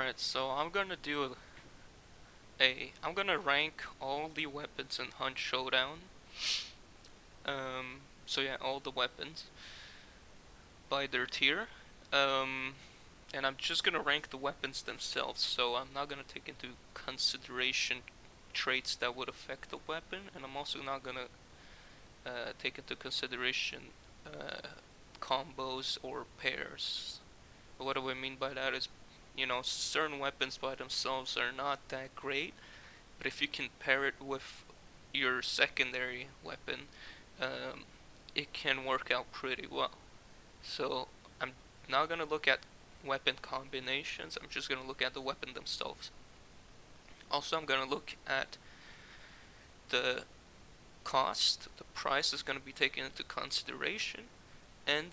Alright, so I'm gonna rank all the weapons in Hunt Showdown. So yeah, all the weapons by their tier. Um, and I'm just gonna rank the weapons themselves, so I'm not gonna take into consideration traits that would affect the weapon, and I'm also not gonna take into consideration combos or pairs. What do I mean by that is, certain weapons by themselves are not that great, but if you can pair it with your secondary weapon, um, it can work out pretty well. So I'm not gonna look at weapon combinations, I'm just gonna look at the weapon themselves. Also, I'm gonna look at the cost, the price is gonna be taken into consideration, and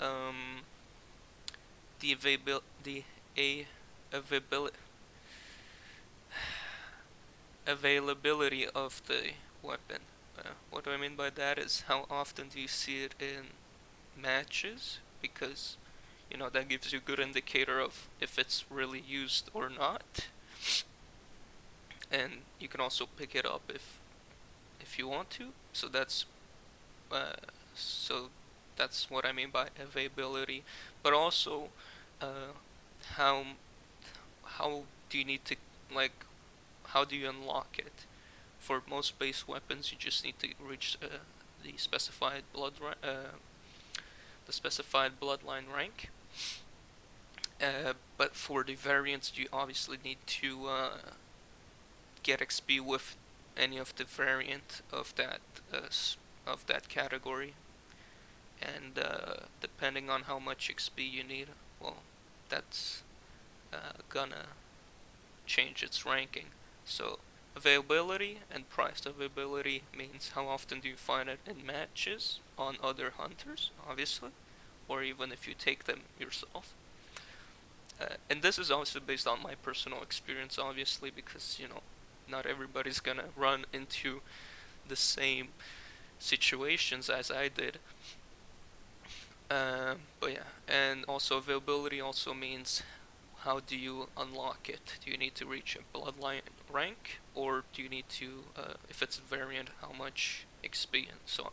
um, the availability availability of the weapon. What do I mean by that is how often do you see it in matches, because that gives you a good indicator of if it's really used or not, and you can also pick it up if you want to. Uh, so that's what I mean by availability, but also uh, how how do you need to, like, how do you unlock it? For most base weapons, you just need to reach the specified the specified bloodline rank. But for the variants, you obviously need to get XP with any of the variant of that category, and depending on how much XP you need, well, that's gonna change its ranking. So availability and price. Availability means how often do you find it in matches on other hunters, obviously, or even if you take them yourself. And this is also based on my personal experience, obviously, because not everybody's gonna run into the same situations as I did. But yeah, and also availability also means how do you unlock it? Do you need to reach a bloodline rank, or do you need to, if it's a variant, how much XP and so on.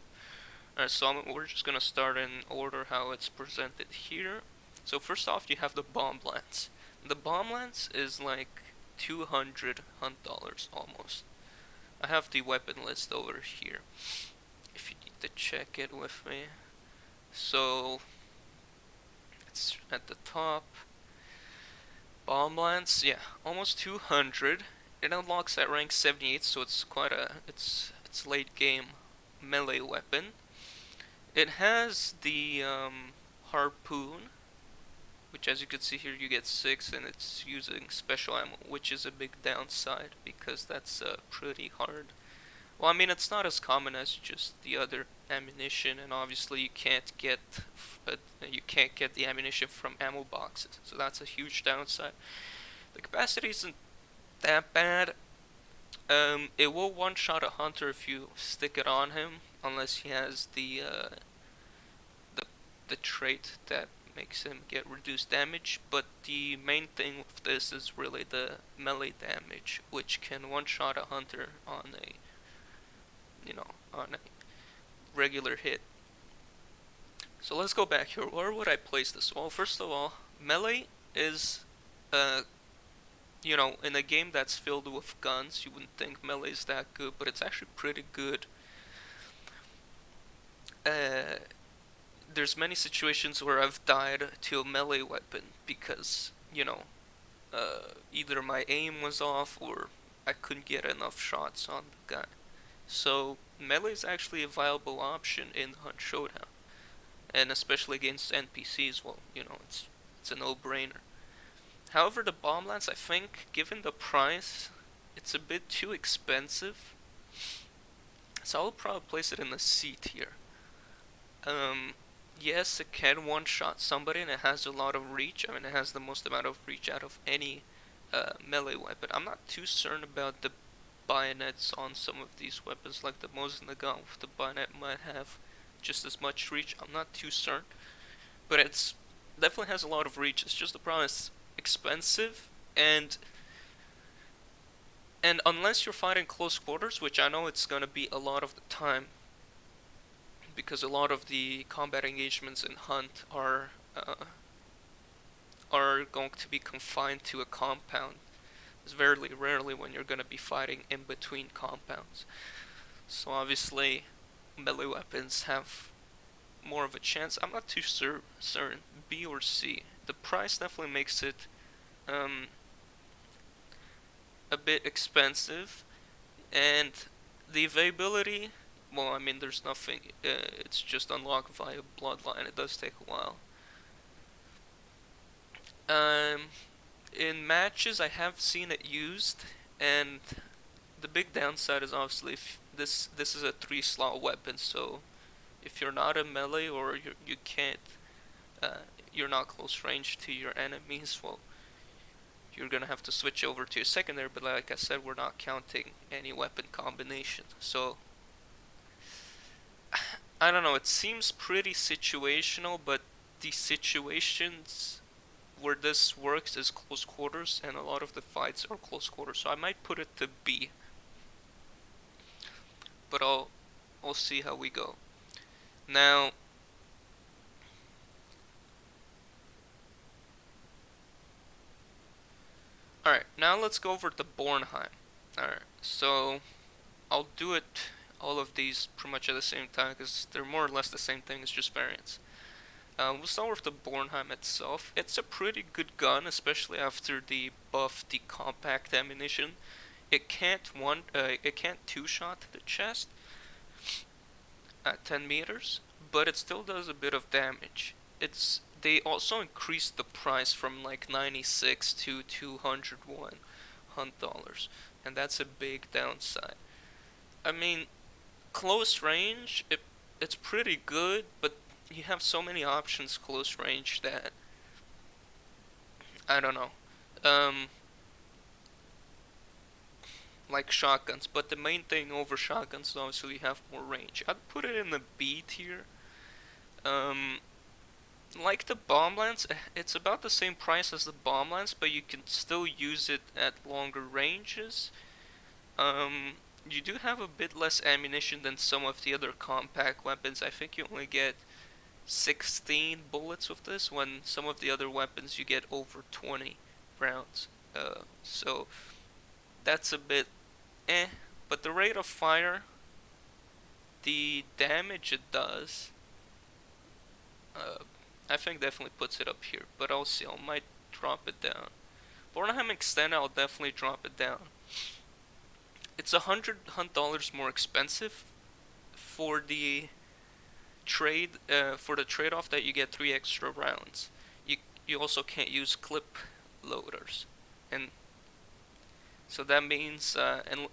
Alright, so we're just gonna start in order how it's presented here. So first off, you have the bomb lance. The bomb lance is like 200 hunt dollars almost. I have the weapon list over here, if you need to check it with me. So it's at the top. Bomb lance, yeah, almost 200. It unlocks at rank 78, so it's it's late game melee weapon. It has the harpoon, which, as you can see here, you get 6, and it's using special ammo, which is a big downside because that's pretty hard. Well, I mean, it's not as common as just the other ammunition, and obviously you can't get the ammunition from ammo boxes, so that's a huge downside. The capacity isn't that bad. It will one-shot a hunter if you stick it on him, unless he has the trait that makes him get reduced damage. But the main thing with this is really the melee damage, which can one-shot a hunter on a regular hit. So let's go back here. Where would I place this? Well, first of all, melee is in a game that's filled with guns, you wouldn't think melee is that good, but it's actually pretty good. There's many situations where I've died to a melee weapon because, either my aim was off or I couldn't get enough shots on the guy. So melee is actually a viable option in Hunt Showdown, and especially against NPCs. Well, it's a no-brainer. However, the bomb lance, I think, given the price, it's a bit too expensive. So I'll probably place it in the C tier. Yes, it can one-shot somebody, and it has a lot of reach. I mean, it has the most amount of reach out of any melee weapon. I'm not too certain about the bayonets on some of these weapons, like the Mosin Nagant with the bayonet might have just as much reach. I'm not too certain, but it's definitely has a lot of reach. It's just the problem is expensive, And unless you're fighting close quarters, which I know it's gonna be a lot of the time, because a lot of the combat engagements in Hunt are going to be confined to a compound. It's very rarely when you're gonna be fighting in between compounds. So obviously, melee weapons have more of a chance. I'm not too certain. B or C. The price definitely makes it a bit expensive, and the availability. Well, I mean, there's nothing. It's just unlocked via Bloodline. It does take a while. Um, in matches, I have seen it used, and the big downside is obviously if this is a 3-slot weapon, so if you're not a melee or you can't, you're not close range to your enemies, well, you're gonna have to switch over to your secondary. But like I said, we're not counting any weapon combination, so I don't know. It seems pretty situational, but the situations where this works is close quarters, and a lot of the fights are close quarters. So I might put it to B, but I'll see how we go. Now, all right. Now let's go over the Bornheim. All right. So I'll do it all of these pretty much at the same time because they're more or less the same thing. It's just variants. We'll start with the Bornheim itself. It's a pretty good gun, especially after the buff, the compact ammunition. It can't two-shot to the chest at 10 meters, but it still does a bit of damage. They also increased the price from like 96 to 201 hunt dollars, and that's a big downside. I mean, close range, it's pretty good, but you have so many options close range that I don't know. Um, like shotguns, but the main thing over shotguns is obviously you have more range. I'd put it in the B tier. Um, like the bomb lance, it's about the same price as the bomb lance, but you can still use it at longer ranges. Um, you do have a bit less ammunition than some of the other compact weapons. I think you only get 16 bullets with this, when some of the other weapons you get over 20 rounds. So that's a bit eh. But the rate of fire, the damage it does, uh, I think definitely puts it up here. But I'll see. I might drop it down. Bornheim Extended, I'll definitely drop it down. It's $100 more expensive for the trade-off that you get 3 extra rounds. You also can't use clip loaders, and so that means and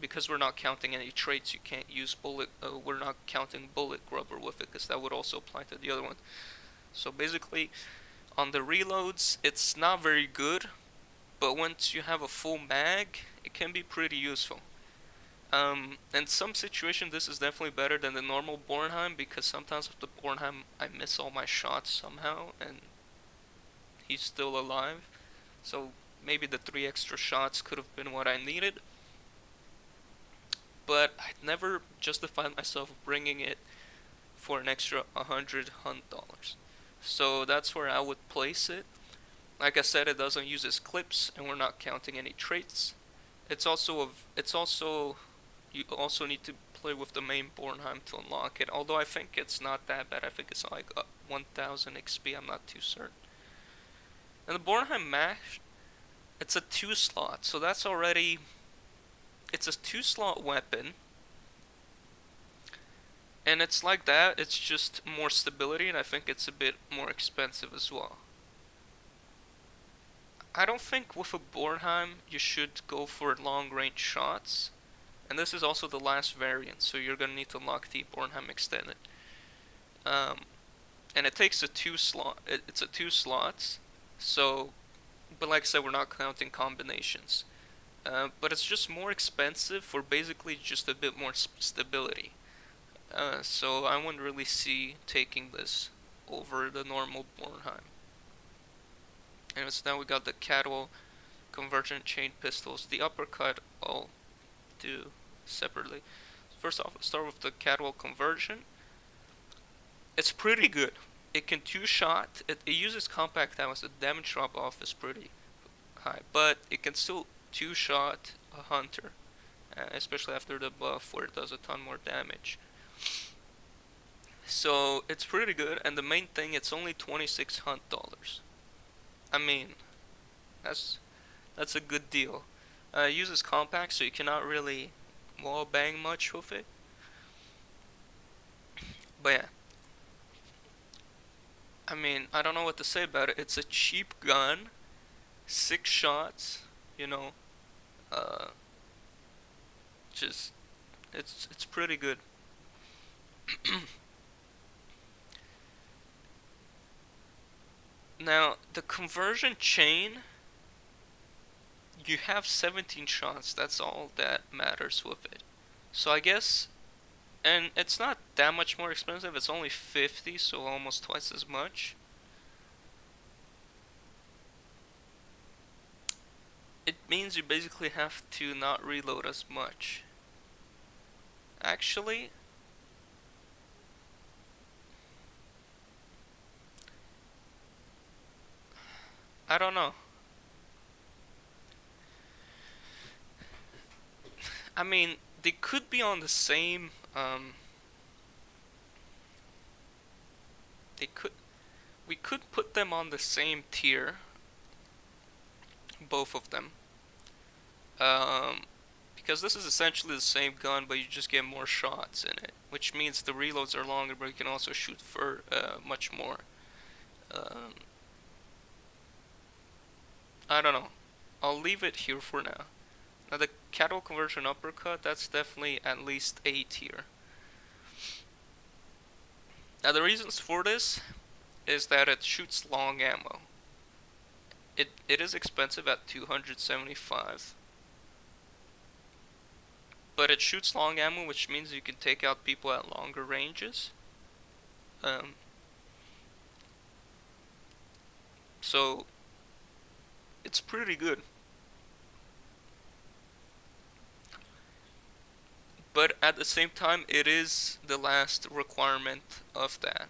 because we're not counting any traits, you can't use bullet. We're not counting bullet grubber with it because that would also apply to the other one. So basically, on the reloads, it's not very good, but once you have a full mag, it can be pretty useful. In some situations, this is definitely better than the normal Bornheim, because sometimes with the Bornheim, I miss all my shots somehow, and he's still alive. So maybe the 3 extra shots could have been what I needed. But I'd never justified myself bringing it for an extra 100 hunt dollars. So that's where I would place it. Like I said, it doesn't use its clips, and we're not counting any traits. It's also you also need to play with the main Bornheim to unlock it. Although I think it's not that bad. I think it's like 1000 XP. I'm not too certain. And the Bornheim Mash, it's a 2-slot, so that's already. It's a 2-slot weapon, and it's like that. It's just more stability, and I think it's a bit more expensive as well. I don't think with a Bornheim you should go for long-range shots, and this is also the last variant, so you're gonna need to unlock the Bornheim Extended. And it takes a 2-slot. It's a 2 slots, so. But like I said, we're not counting combinations. But it's just more expensive for basically just a bit more stability. So I wouldn't really see taking this over the normal Bornheim. And so now we got the Catwall Convergent chain pistols. The Uppercut I'll do separately. First off, let's start with the Catwall Convergent. It's pretty good. It can two-shot. It uses compact ammo, so the damage drop-off is pretty high. But it can still two-shot a Hunter, especially after the buff where it does a ton more damage. So it's pretty good, and the main thing, it's only $26 I mean, that's a good deal. It uses compact, so you cannot really wall bang much with it. But yeah, I mean, I don't know what to say about it. It's a cheap gun, 6 shots, you know, uh, just it's pretty good. Now, the conversion chain, you have 17 shots, that's all that matters with it. So I guess, and it's not that much more expensive, it's only 50, so almost twice as much. It means you basically have to not reload as much. Actually, I don't know. I mean, they could be on the same, we could put them on the same tier, both of them. Because this is essentially the same gun, but you just get more shots in it, which means the reloads are longer, but you can also shoot for much more. I don't know. I'll leave it here for now. Now the Catwall Conversion Uppercut, that's definitely at least A tier. Now the reasons for this is that it shoots long ammo. It is expensive at $275. But it shoots long ammo, which means you can take out people at longer ranges. So it's pretty good. But at the same time, it is the last requirement of that.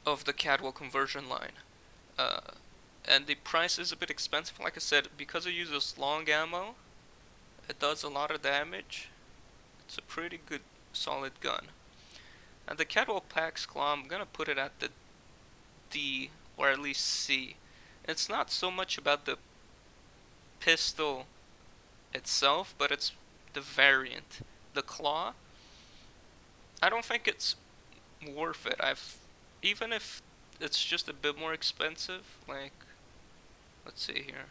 Of the Catwall conversion line. And the price is a bit expensive, like I said, because it uses long ammo. It does a lot of damage. It's a pretty good, solid gun. And the Catwall Pax Claw, I'm gonna put it at the D, or at least C. It's not so much about the pistol itself, but it's the variant. The Claw, I don't think it's worth it. Even if it's just a bit more expensive, like, let's see here.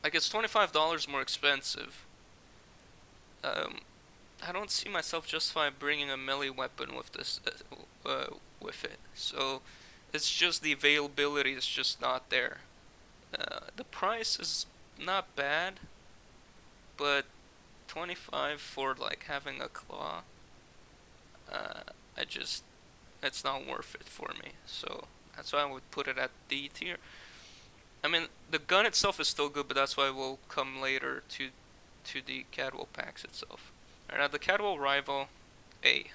Like, it's $25 more expensive. I don't see myself justifying bringing a melee weapon with this, with it. So, it's just the availability is just not there. The price is not bad, but 25 for like having a claw, it's not worth it for me. So that's why I would put it at D tier. I mean, the gun itself is still good, but that's why we'll come later to the Catwall packs itself. Alright, now the Catwall Rival, A.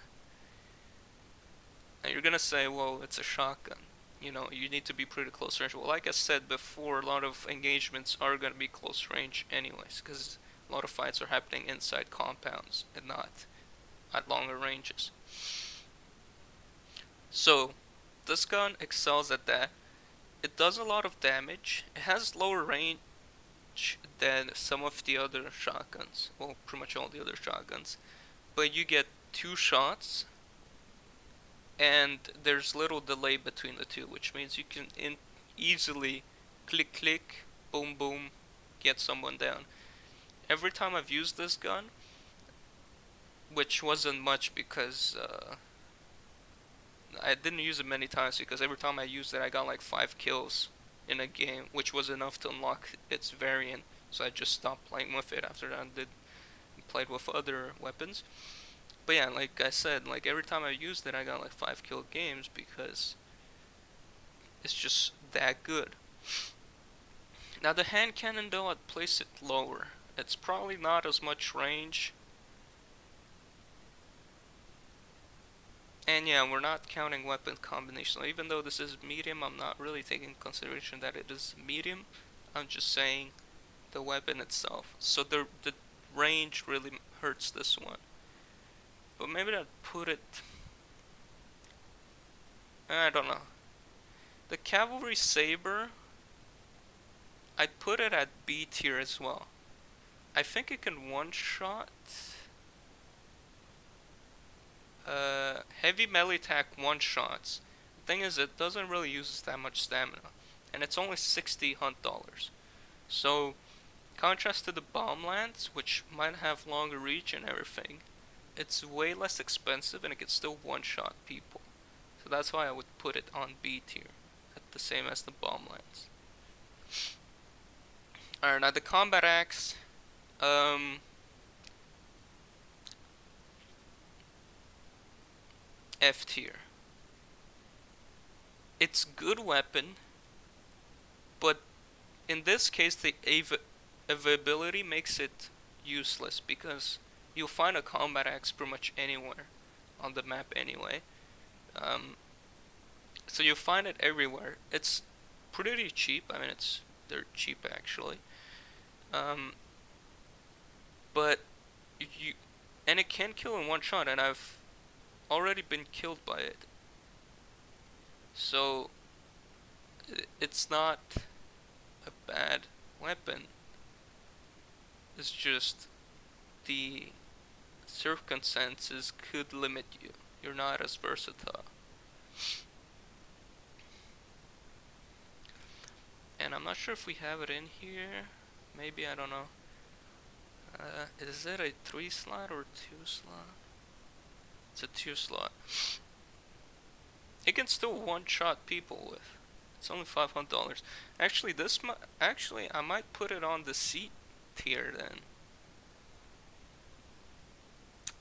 Now you're gonna say, well, it's a shotgun. You know, you need to be pretty close range. Well, like I said before, a lot of engagements are gonna be close range anyways, because a lot of fights are happening inside compounds and not at longer ranges. So, this gun excels at that. It does a lot of damage. It has lower range than some of the other shotguns. Well, pretty much all the other shotguns. But you get 2 shots, and there's little delay between the two, which means you can easily click click, boom boom, get someone down. Every time I've used this gun, which wasn't much because I didn't use it many times, because every time I used it I got like 5 kills in a game, which was enough to unlock its variant, so I just stopped playing with it after that and played with other weapons. But yeah, like I said, like every time I used it, I got like 5 kill games because it's just that good. Now the hand cannon though, I'd place it lower. It's probably not as much range. And yeah, we're not counting weapon combination. So even though this is medium, I'm not really taking consideration that it is medium. I'm just saying the weapon itself. So the range really hurts this one. But maybe I'd put it, I don't know. The Cavalry Saber, I'd put it at B tier as well. I think it can one-shot heavy melee attack one-shots. The thing is, it doesn't really use that much stamina, and it's only 60 hunt dollars. So, contrast to the bomb lance, which might have longer reach and everything, it's way less expensive and it can still one-shot people. So that's why I would put it on B tier, at the same as the bomb lance. Alright, now the combat axe, F tier. It's good weapon, but in this case the availability makes it useless because you'll find a combat axe pretty much anywhere on the map anyway. So you'll find it everywhere. It's pretty cheap. I mean, they're cheap actually. But you and it can kill in one shot, and I've already been killed by it. So it's not a bad weapon. It's just the circumstances could limit you. You're not as versatile. And I'm not sure if we have it in here. Maybe, I don't know. Is it a 3 slot or 2 slot? It's a 2 slot. It can still one-shot people with. It's only $500. Actually, I might put it on the C tier then.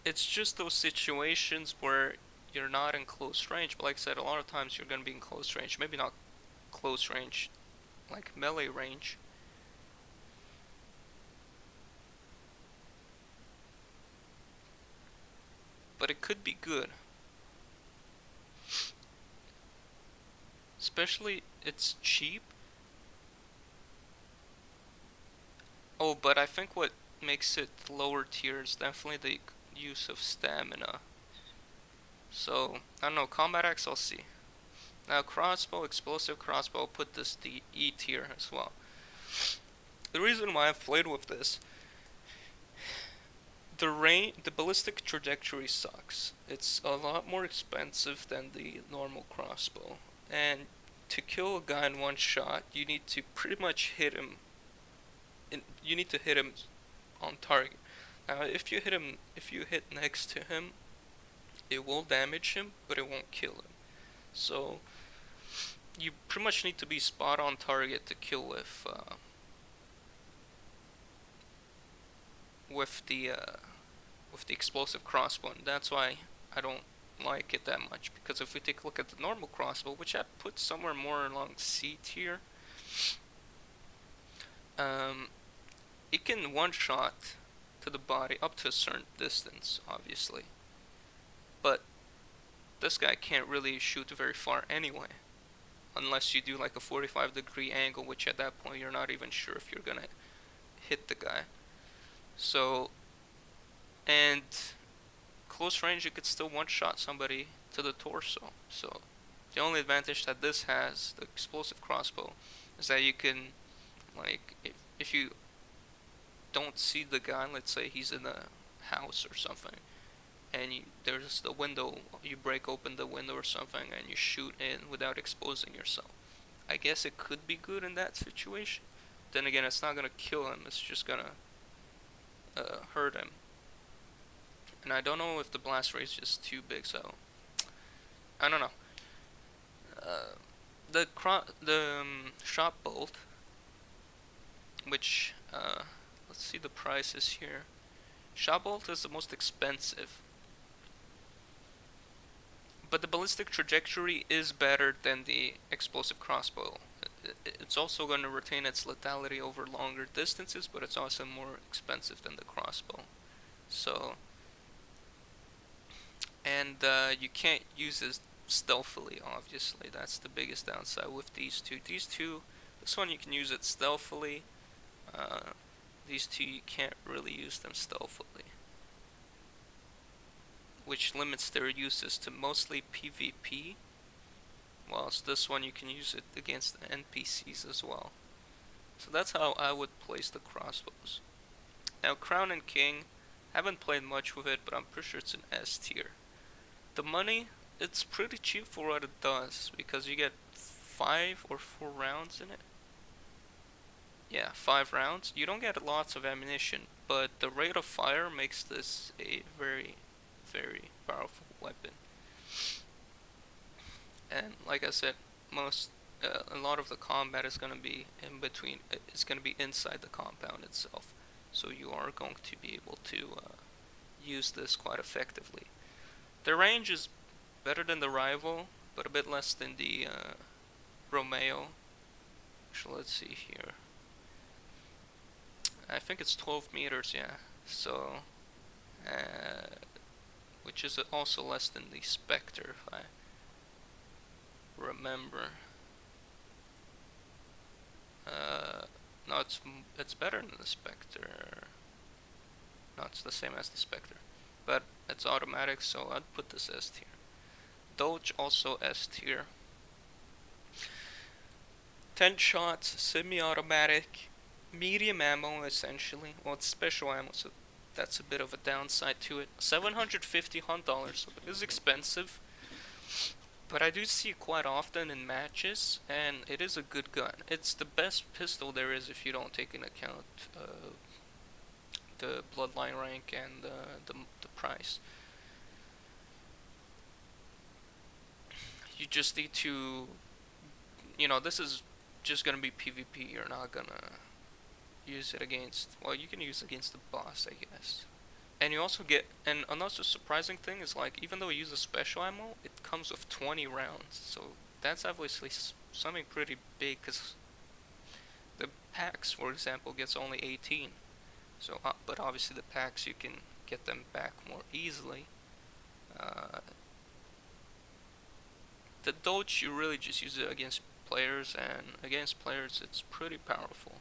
It's just those situations where you're not in close range, but like I said, a lot of times you're gonna be in close range. Maybe not close range, like melee range. But it could be good. Especially, it's cheap. Oh, but I think what makes it lower tier is definitely the use of stamina. So, I don't know, combat axe I'll see. Now crossbow, explosive crossbow, I'll put this the E tier as well. The reason why I've played with this, the ballistic trajectory sucks. It's a lot more expensive than the normal crossbow. And to kill a guy in one shot, you need to pretty much hit him. You need to hit him on target. Now, if you hit next to him, it will damage him, but it won't kill him. So you pretty much need to be spot on target to kill with the explosive crossbow. And that's why I don't like it that much, because if we take a look at the normal crossbow, which I put somewhere more along C tier, it can one shot to the body up to a certain distance, obviously, but this guy can't really shoot very far anyway, unless you do like a 45-degree angle, which at that point you're not even sure if you're gonna hit the guy. So, and close range, you could still one-shot somebody to the torso. So the only advantage that this has, the explosive crossbow, is that you can, like, if you don't see the guy, let's say he's in a house or something, and there's the window, you break open the window or something and you shoot in without exposing yourself. I guess it could be good in that situation. Then again, it's not gonna kill him, it's just gonna hurt him. And I don't know if the blast rate is just too big, so I don't know. The shot bolt, which let's see the prices here. Shot bolt is the most expensive. But the ballistic trajectory is better than the explosive crossbow. It's also going to retain its lethality over longer distances, but it's also more expensive than the crossbow. So, and you can't use it stealthily, obviously. That's the biggest downside with these two. This one you can use it stealthily. These two you can't really use them stealthily, which limits their uses to mostly PvP, whilst this one you can use it against the NPCs as well. So that's how I would place the crossbows. Now Crown and King, haven't played much with it, but I'm pretty sure it's an S tier. The money, it's pretty cheap for what it does, because you get 5 or 4 rounds in it. Yeah, 5 rounds. You don't get lots of ammunition, but the rate of fire makes this a very, very powerful weapon. And like I said, a lot of the combat is going to be in between. It's going to be inside the compound itself, so you are going to be able to use this quite effectively. The range is better than the Rival, but a bit less than the Romeo. Actually, let's see here. I think it's 12 meters, yeah. So, which is also less than the Spectre, if I remember. No, it's better than the Spectre. No, it's the same as the Spectre, but it's automatic, so I'd put this S tier. Doge also S tier. 10 shots, semi-automatic, medium ammo essentially. Well, it's special ammo, so that's a bit of a downside to it. $750 hunt dollars, so it is expensive, but I do see it quite often in matches, and it is a good gun. It's the best pistol there is if you don't take into account the Bloodline rank and the price. You just need to, this is just gonna be PvP. You're not gonna use it against, well, you can use it against the boss, I guess. And you also get, and another surprising thing is, like, even though you use a special ammo, it comes with 20 rounds. So that's obviously something pretty big, because the packs, for example, gets only 18. So, but obviously the packs, you can get them back more easily. The Doge, you really just use it against players, and against players it's pretty powerful.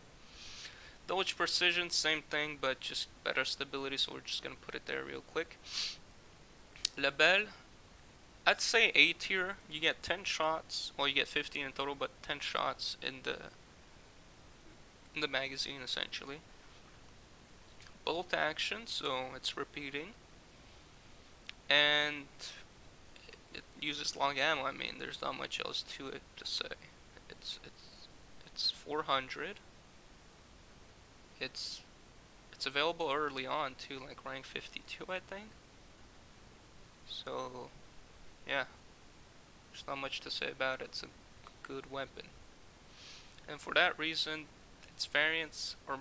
Doge Precision, same thing, but just better stability, so we're just gonna put it there real quick. Label, I'd say A tier. You get 10 shots, well, you get 15 in total, but 10 shots in the magazine essentially. Bolt action, so it's repeating, and it uses long ammo. I mean, there's not much else to it to say. It's 400. It's available early on too, like rank 52, I think. So, yeah, there's not much to say about it. It's a good weapon, and for that reason, its variants are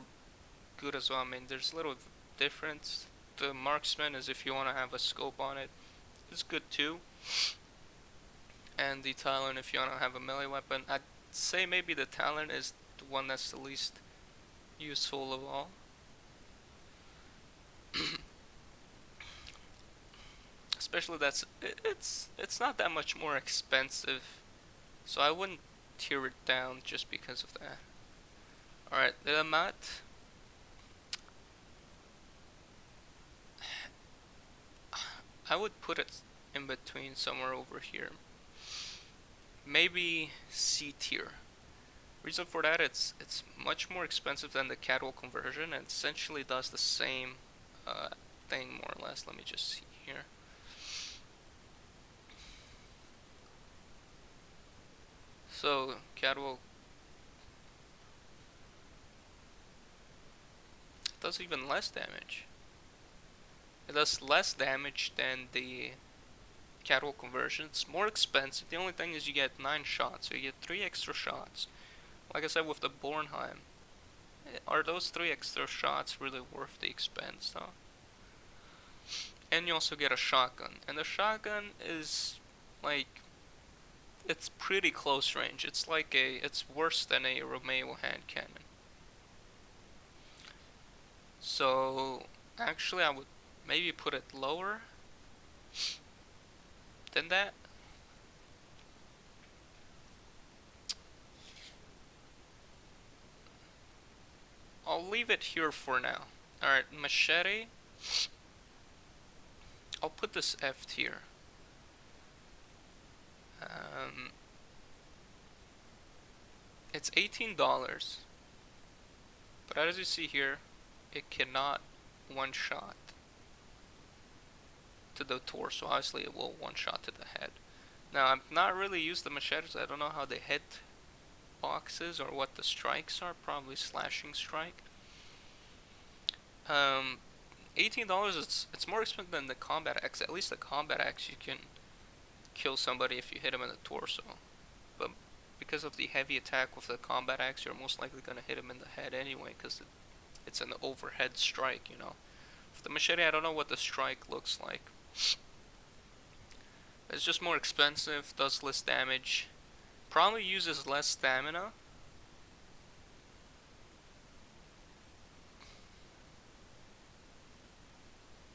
good as well. I mean, there's little difference. The Marksman is if you want to have a scope on it. It's good too. And the Talon, if you want to have a melee weapon. I'd say maybe the Talon is the one that's the least useful of all. Especially it's not that much more expensive, so I wouldn't tear it down just because of that. Alright, the mat. I would put it in between, somewhere over here. Maybe C tier. Reason for that, it's much more expensive than the Catwall conversion, and essentially does the same thing more or less. Let me just see here. So Catwall does even less damage. It does less damage than the Catwall conversion. It's more expensive. The only thing is you get 9 shots, so you get 3 extra shots. Like I said with the Bornheim, are those 3 extra shots really worth the expense though? And you also get a shotgun, and the shotgun is like, it's pretty close range. It's worse than a Romeo hand cannon. So, actually, I would maybe put it lower than that. I'll leave it here for now. Alright, Machete. I'll put this F tier. It's $18. But as you see here, it cannot one-shot to the torso. Obviously, it will one-shot to the head. Now, I've not really used the machetes. I don't know how they hit boxes or what the strikes are. Probably slashing strike. $18. It's more expensive than the combat axe. At least the combat axe, you can kill somebody if you hit him in the torso. But because of the heavy attack with the combat axe, you're most likely gonna hit him in the head anyway, because it's an overhead strike, you know. With the machete, I don't know what the strike looks like. It's just more expensive, does less damage, probably uses less stamina.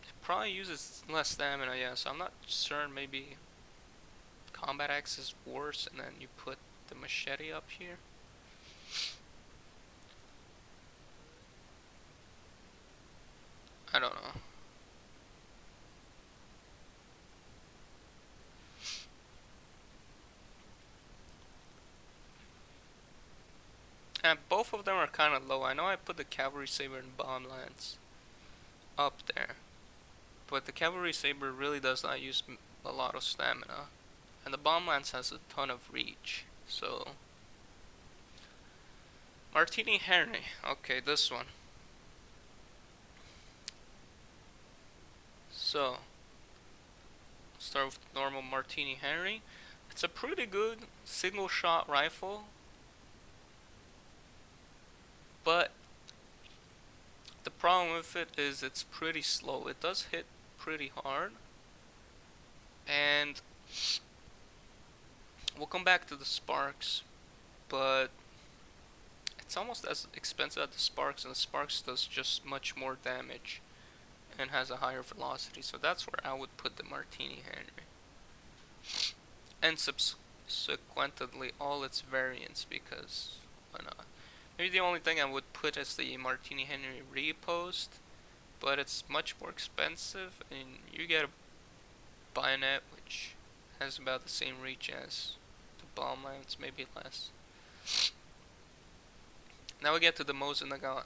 It probably uses less stamina, yeah, so I'm not certain. Maybe combat axe is worse, and then you put the machete up here. I don't know. And both of them are kind of low. I know I put the Cavalry Saber and Bomb Lance up there, but the Cavalry Saber really does not use a lot of stamina, and the Bomb Lance has a ton of reach. So, Martini Henry. Okay, this one. So, start with normal Martini Henry. It's a pretty good single shot rifle, but the problem with it is it's pretty slow. It does hit pretty hard, and we'll come back to the sparks, but it's almost as expensive as the sparks, and the sparks does just much more damage and has a higher velocity. So that's where I would put the Martini Henry, and subsequently all its variants, because why not? Maybe the only thing I would put is the Martini Henry repost, but it's much more expensive, and you get a bayonet which has about the same reach as the bomb lance, maybe less. Now we get to the Mosin Nagant.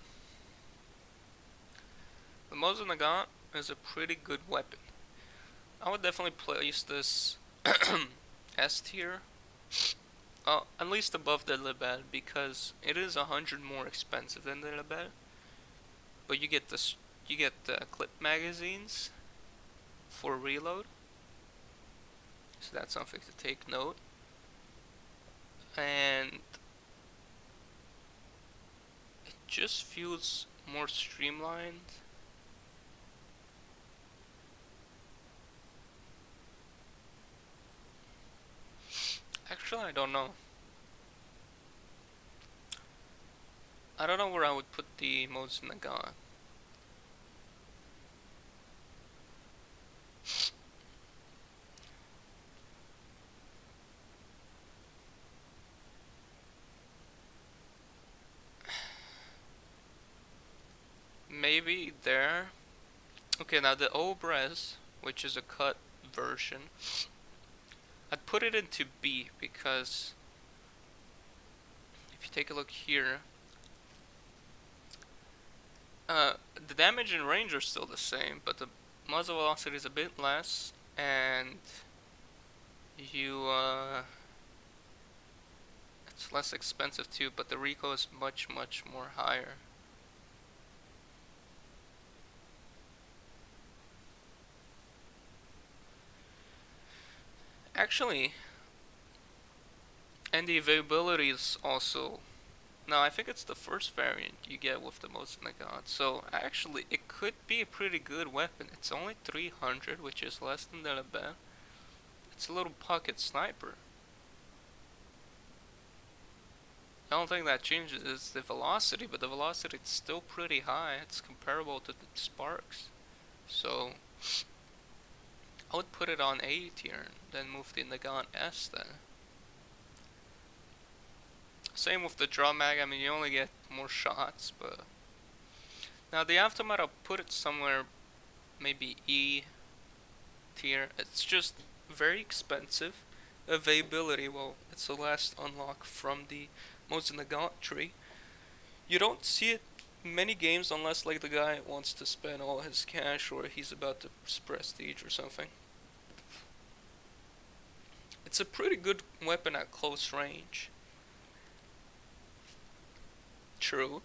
The Mosin Nagant is a pretty good weapon. I would definitely place this S tier, at least above the Lebel, because it is 100 more expensive than the Lebel. But you get the clip magazines for reload, so that's something to take note. And it just feels more streamlined. Actually, I don't know. I don't know where I would put the Mosin Nagant. Maybe there. Okay, now the Obrez, which is a cut version, I'd put it into B, because if you take a look here, the damage and range are still the same, but the muzzle velocity is a bit less, and it's less expensive too, but the recoil is much more higher. Actually, and the availability is also, no, I think it's the first variant you get with the Mosin Nagant. So actually, it could be a pretty good weapon. It's only 300, which is less than the Lebel. It's a little pocket sniper. The only thing that changes is the velocity, but the velocity is still pretty high. It's comparable to the Sparks. So I would put it on A tier and then move the Nagant S then. Same with the draw mag. I mean, you only get more shots, but now the aftermath, I'll put it somewhere, maybe E tier. It's just very expensive. Availability, well, it's the last unlock from the modes in the Gaunt tree. You don't see it in many games unless like the guy wants to spend all his cash or he's about to prestige or something. It's a pretty good weapon at close range. True.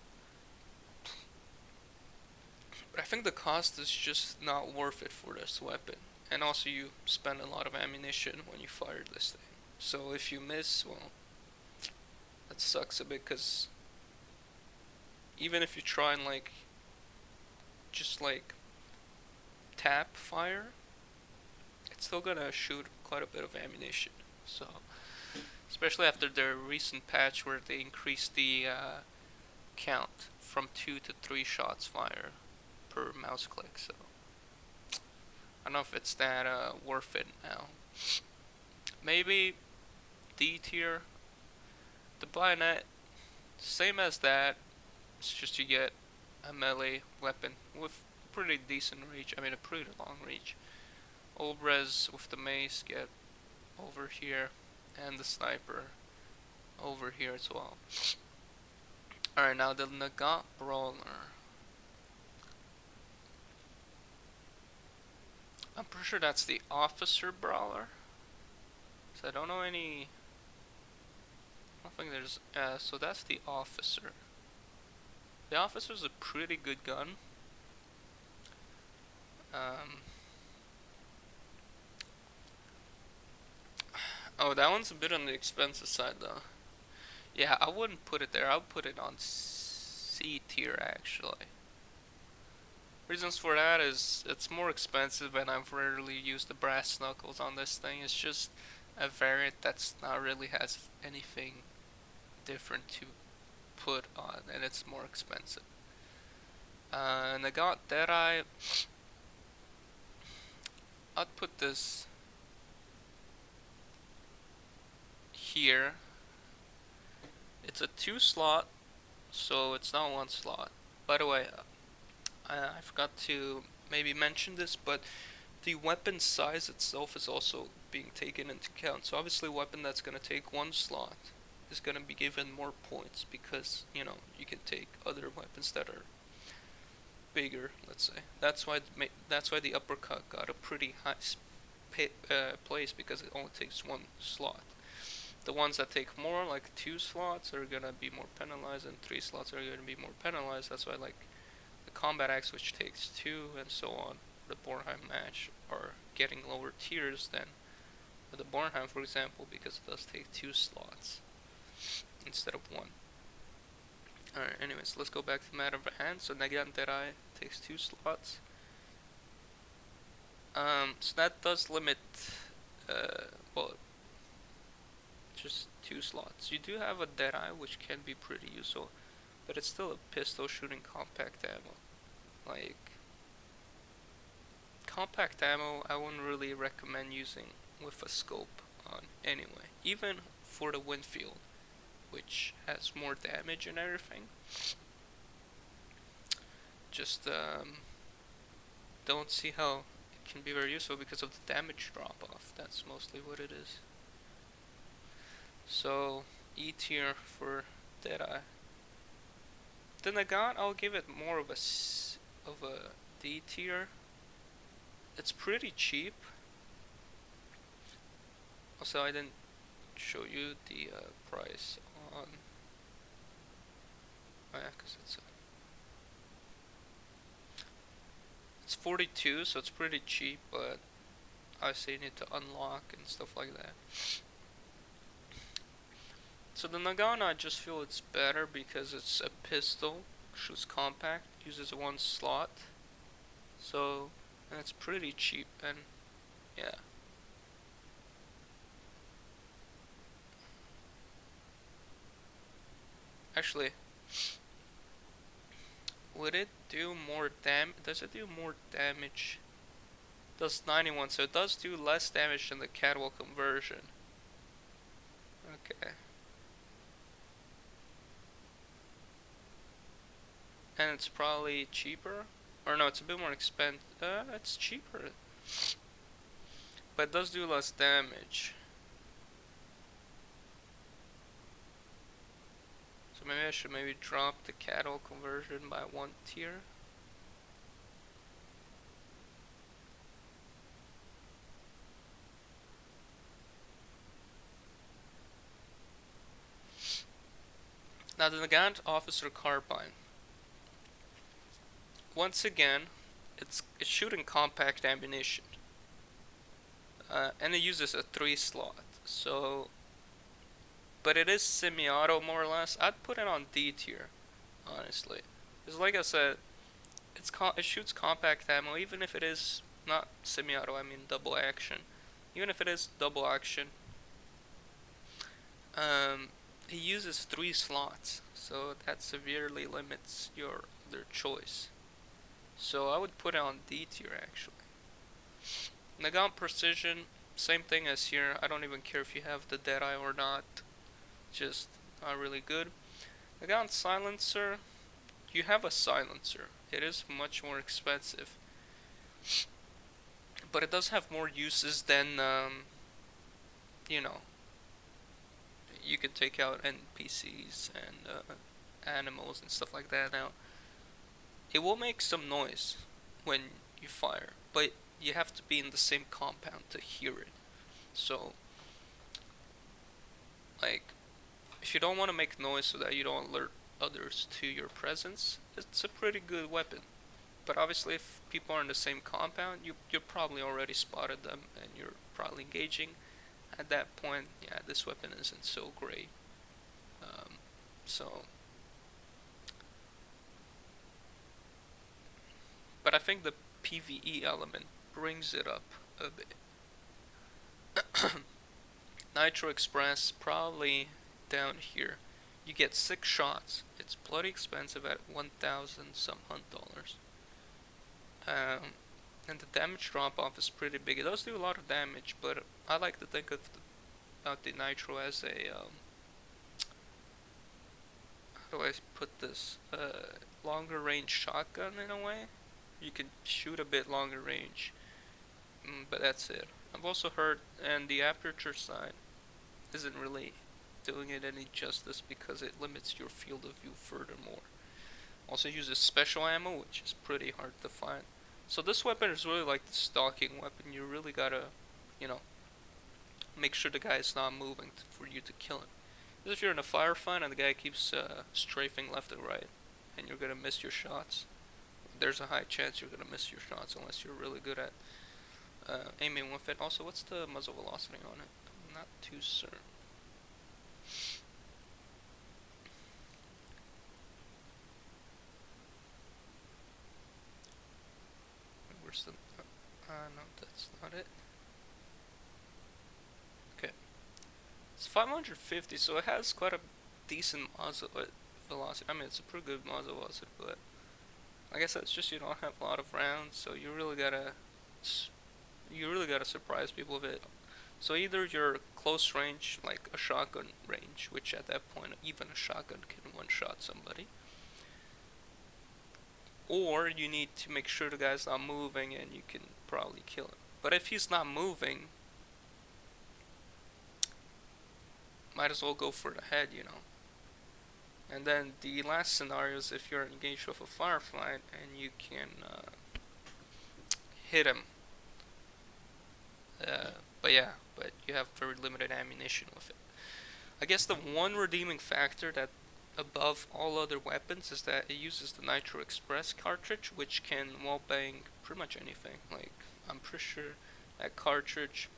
But I think the cost is just not worth it for this weapon. And also you spend a lot of ammunition when you fire this thing. So if you miss, well, that sucks a bit, because even if you try and like just like tap fire, it's still gonna shoot quite a bit of ammunition. So especially after their recent patch where they increased the count from 2 to 3 shots fire per mouse click. So I don't know if it's that worth it now. Maybe D tier. The Bayonet, same as that. It's just you get a melee weapon with pretty decent reach. I mean, a pretty long reach. Old res with the mace get over here, and the sniper over here as well. Alright, now the Nagant Brawler. I'm pretty sure that's the Officer Brawler. So I don't know any. I don't think there's. So that's the Officer. The Officer's a pretty good gun. Oh, that one's a bit on the expensive side though. Yeah, I wouldn't put it there. I would put it on C tier actually. Reasons for that is it's more expensive and I've rarely used the brass knuckles on this thing. It's just a variant that's not really has anything different to put on, and it's more expensive. And I got Deadeye. I'd put this here. It's a 2 slot, so it's not 1 slot. By the way, I forgot to maybe mention this, but the weapon size itself is also being taken into account. So obviously a weapon that's going to take 1 slot is going to be given more points because, you know, you can take other weapons that are bigger, let's say. That's why the Uppercut got a pretty high place, because it only takes 1 slot. The ones that take more, like 2 slots, are going to be more penalized, and 3 slots are going to be more penalized. That's why, like, the Combat Axe, which takes 2, and so on, the Bornheim match, are getting lower tiers than the Bornheim, for example, because it does take 2 slots instead of 1. Alright, anyways, let's go back to the matter of hand. So Negan Deadeye takes 2 slots. So that does limit, well, just 2 slots. You do have a Deadeye, which can be pretty useful, but it's still a pistol shooting compact ammo. Like, compact ammo, I wouldn't really recommend using with a scope on anyway. Even for the Winfield, which has more damage and everything. Just don't see how it can be very useful because of the damage drop off. That's mostly what it is. So E tier for Deadeye. The Nagant, I'll give it more of a D tier. It's pretty cheap. Also, I didn't show you the price on. Oh yeah, cause it's 42, so it's pretty cheap, but I say you need to unlock and stuff like that. So the Nagant, I just feel it's better because it's a pistol, shoots compact, uses 1 slot, so, and it's pretty cheap, and yeah. Actually, would it do more does it do more damage? Does 91, so it does do less damage than the Catwall conversion. Okay. And it's probably cheaper? Or no, it's a bit more expensive. It's cheaper. But it does do less damage. So maybe I should drop the Catwall conversion by 1 tier. Now the Nagant Officer Carbine. Once again, it's shooting compact ammunition. And it uses a 3 slot. So, but it is semi-auto more or less. I'd put it on D tier, honestly. Because like I said, it shoots compact ammo, even if it is not semi-auto, I mean double action. Even if it is double action, it uses 3 slots, so that severely limits your other choice. So I would put it on D tier actually. Nagant Precision, same thing as here. I don't even care if you have the Deadeye or not. Just not really good. Nagant Silencer, you have a silencer. It is much more expensive. But it does have more uses than, you know, you can take out NPCs and animals and stuff like that. Now, it will make some noise when you fire, but you have to be in the same compound to hear it. So, like, if you don't want to make noise so that you don't alert others to your presence, it's a pretty good weapon. But obviously, if people are in the same compound, you probably already spotted them and you're probably engaging. At that point, yeah, this weapon isn't so great. But I think the PvE element brings it up a bit. Nitro Express, probably down here. You get 6 shots. It's bloody expensive at 1,000 some $100. And the damage drop off is pretty big. It does do a lot of damage, but I like to think about the Nitro as a how do I put this? Longer range shotgun in a way. You can shoot a bit longer range, but that's it. I've also heard, and the aperture side isn't really doing it any justice because it limits your field of view furthermore. Also uses special ammo, which is pretty hard to find. So this weapon is really like the stalking weapon. You really gotta, you know, make sure the guy is not moving for you to kill him. Because if you're in a firefight and the guy keeps strafing left and right, and you're gonna miss your shots, there's a high chance you're gonna miss your shots unless you're really good at aiming with it. Also, what's the muzzle velocity on it? I'm not too certain. Where's the... no, that's not it. Okay. It's 550, so it has quite a decent muzzle velocity. I mean, it's a pretty good muzzle velocity, but like I said, it's just you don't have a lot of rounds, so you really gotta surprise people with it. So either you're close range, like a shotgun range, which at that point even a shotgun can one-shot somebody, or you need to make sure the guy's not moving and you can probably kill him. But if he's not moving, might as well go for the head, you know. And then the last scenario is if you're engaged with a firefight and you can hit him. But you have very limited ammunition with it. I guess the one redeeming factor that above all other weapons is that it uses the Nitro Express cartridge, which can wallbang pretty much anything. Like, I'm pretty sure that cartridge,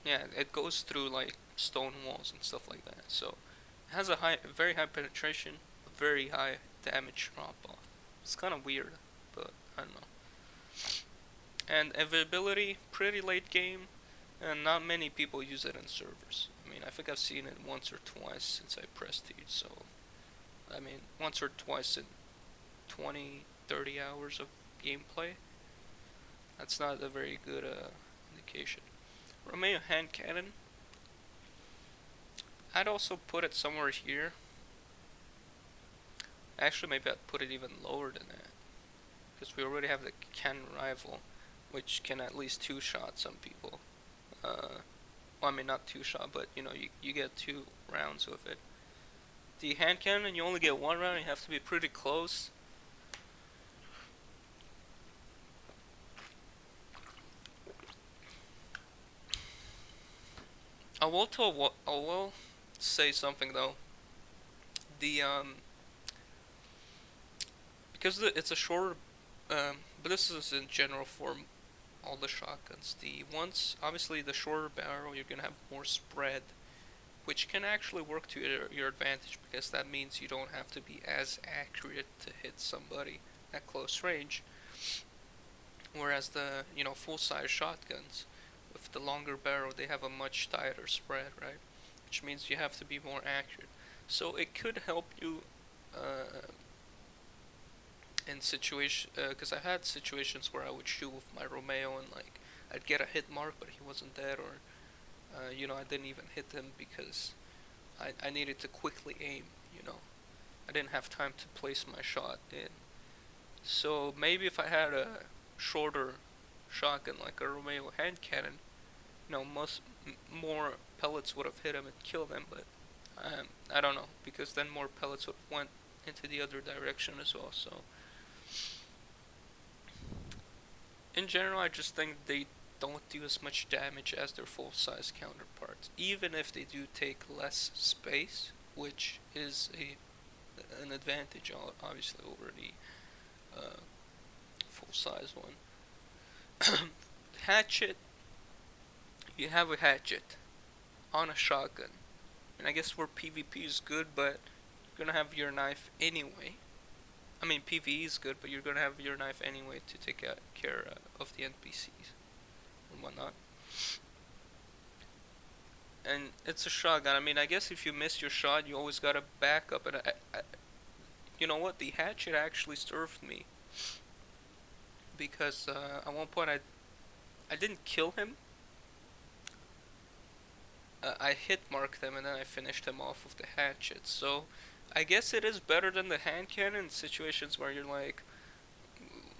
yeah, it goes through like stone walls and stuff like that. So it has a very high penetration, very high damage drop off. It's kind of weird, but I don't know. And availability, pretty late game. And not many people use it in servers. I mean, I think I've seen it once or twice since I prestige, so I mean, once or twice in 20, 30 hours of gameplay. That's not a very good indication. Romeo hand cannon. I'd also put it somewhere here. Actually, maybe I'd put it even lower than that, because we already have the Catwalk Rival, which can at least two-shot some people. Well, I mean, not two-shot, but you know, you get 2 rounds with it. The hand cannon, you only get 1 round. You have to be pretty close. I will say something though. The because it's a shorter, but this is in general for all the shotguns. The ones, obviously, the shorter barrel, you're gonna have more spread, which can actually work to your advantage, because that means you don't have to be as accurate to hit somebody at close range. Whereas the full-size shotguns with the longer barrel, they have a much tighter spread, right? Which means you have to be more accurate. So it could help you in situation, because I had situations where I would shoot with my Romeo and like I'd get a hit mark, but he wasn't dead, or I didn't even hit him because I needed to quickly aim. I didn't have time to place my shot in. So maybe if I had a shorter shotgun like a Romeo hand cannon, more pellets would have hit him and killed him. But I don't know, because then more pellets would have went into the other direction as well. So in general, I just think they don't do as much damage as their full-size counterparts, even if they do take less space, which is an advantage, obviously, over the full-size one. Hatchet, you have a hatchet on a shotgun, and I guess where PvP is good, but you're gonna have your knife anyway. I mean, PvE is good, but you're gonna have your knife anyway to take care of the NPCs and whatnot. And it's a shotgun. I mean, I guess if you miss your shot, you always got a backup. And you know what? The hatchet actually served me, because at one point I didn't kill him. I hit marked him and then I finished him off with the hatchet. So I guess it is better than the hand cannon in situations where you're like,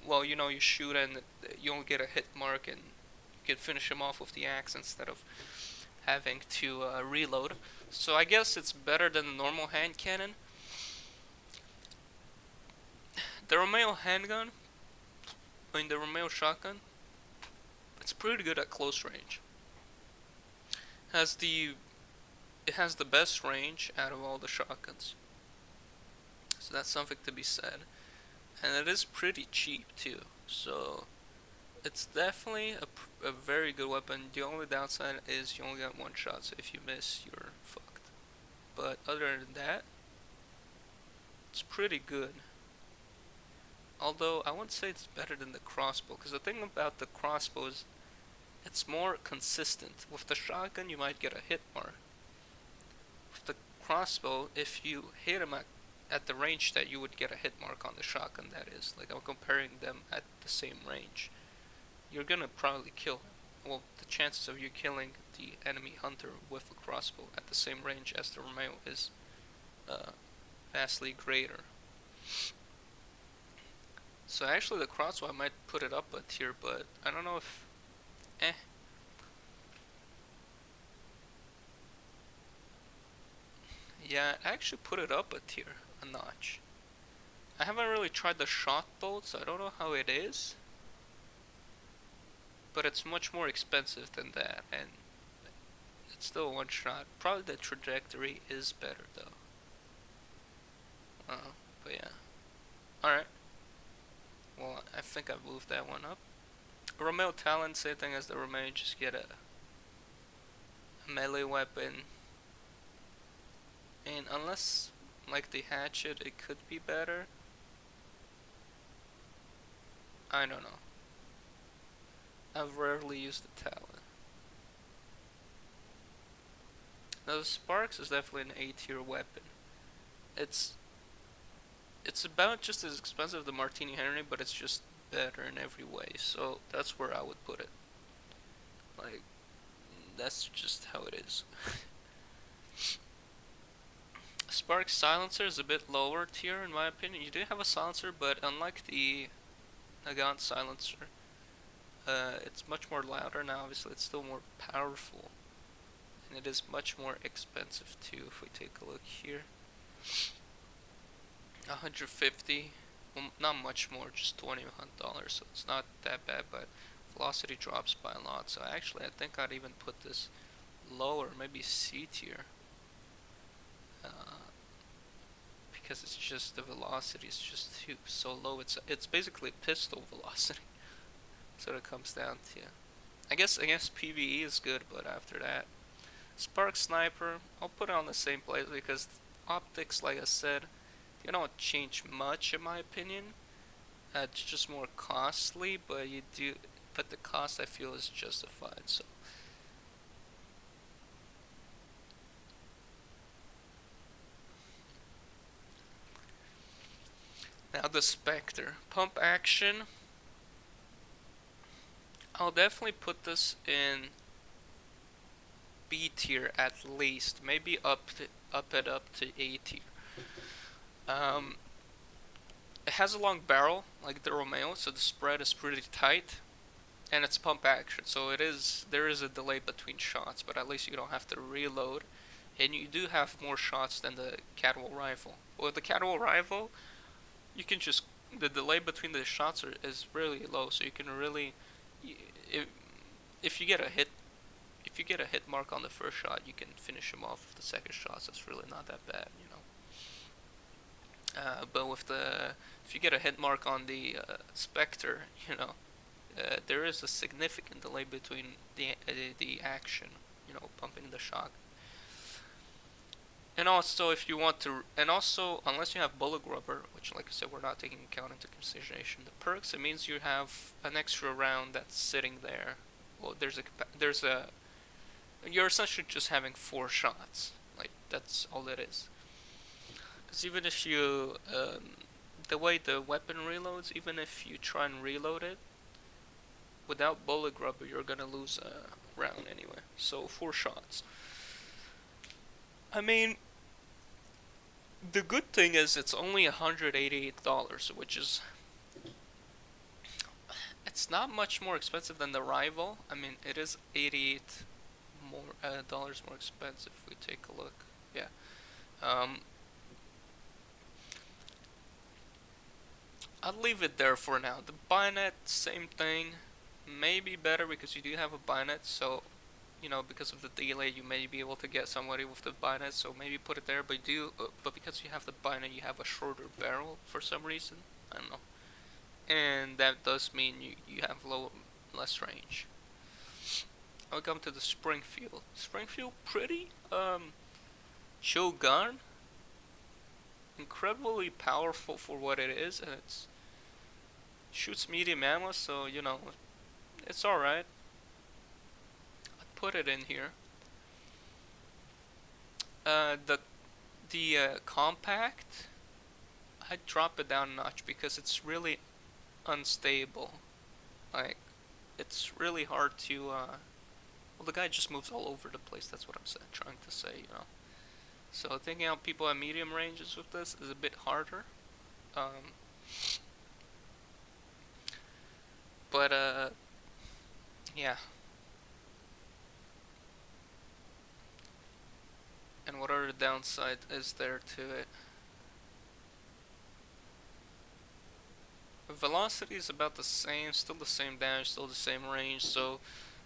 well, you shoot and you only get a hit mark and you can finish him off with the axe instead of having to reload. So I guess it's better than the normal hand cannon. The Romeo handgun, the Romeo shotgun, it's pretty good at close range. It has the best range out of all the shotguns. So that's something to be said. And it is pretty cheap too. So it's definitely a very good weapon. The only downside is you only got 1 shot, so if you miss, you're fucked. But other than that, it's pretty good. Although I wouldn't say it's better than the crossbow, because the thing about the crossbow is it's more consistent. With the shotgun, you might get a hit mark. With the crossbow, if you hit him at the range that you would get a hit mark on the shotgun, that is, like I'm comparing them at the same range, you're gonna probably kill him. Well, the chances of you killing the enemy hunter with a crossbow at the same range as the Romeo is vastly greater. So actually the crossbow, I might put it up a tier, but I don't know if yeah, I actually put it up a tier, a notch. I haven't really tried the shot bolt, so I don't know how it is. But it's much more expensive than that, and it's still 1 shot. Probably the trajectory is better though. But yeah. Alright. Well, I think I've moved that one up. Romeo Talon, same thing as the Romeo, just get a melee weapon. And unless, like the Hatchet, it could be better. I don't know. I've rarely used the Talon. Now the Sparks is definitely an A tier weapon. It's it's about just as expensive as the Martini Henry, but it's just better in every way. So that's where I would put it. Like, that's just how it is. Spark Silencer is a bit lower tier in my opinion. You do have a silencer, but unlike the Nagant Silencer, it's much more louder now. Obviously, it's still more powerful, and it is much more expensive too. If we take a look here, 150. Well, not much more, just $2,100. So it's not that bad, but velocity drops by a lot. So actually, I think I'd even put this lower, maybe C tier. Because it's just the velocity is just so low. It's basically pistol velocity. That's what it comes down to. I guess PvE is good, but after that, Spark Sniper, I'll put it on the same place because optics, like I said, they don't change much in my opinion. It's just more costly, but but the cost I feel is justified. So. Now the Spectre. Pump action. I'll definitely put this in B tier at least. Maybe up it up to A tier. It has a long barrel like the Romeo, so the spread is pretty tight. And it's pump action, so there is a delay between shots, but at least you don't have to reload. And you do have more shots than the Catwall Rival. With the Catwall Rival, you can just the delay between the shots is really low, so you can really if you get a hit mark on the first shot, you can finish him off with the second shot. So it's really not that bad, you know. But if you get a hit mark on the Spectre, you know, there is a significant delay between the action, you know, pumping the shot. And also, if you want to, and also, unless you have Bullet Grubber, which, like I said, we're not taking account into consideration, the perks, it means you have an extra round that's sitting there. Well, you're essentially just having 4 shots. Like, that's all it is. Because even if you, the way the weapon reloads, even if you try and reload it, without Bullet Grubber, you're gonna lose a round anyway. So, 4 shots. I mean, the good thing is it's only $188, which is it's not much more expensive than the Rival. I mean, it is $88 dollars more expensive. If we take a look, yeah. I'll leave it there for now. The Bayonet, same thing. Maybe better because you do have a Bayonet, so you know, because of the delay, you may be able to get somebody with the Bayonet, so maybe put it there. But but because you have the Bayonet, you have a shorter barrel for some reason. I don't know, and that does mean you have less range. I'll come to the Springfield. Springfield, pretty Shogun, incredibly powerful for what it is, and it's shoots medium ammo, so you know, it's all right. Put it in here. The compact, I'd drop it down a notch because it's really unstable. Like, it's really hard to, well, the guy just moves all over the place, that's what I'm trying to say, you know. So thinking out people at medium ranges with this is a bit harder. But, yeah. And what other downside is there to it? Velocity is about the same, still the same damage, still the same range, so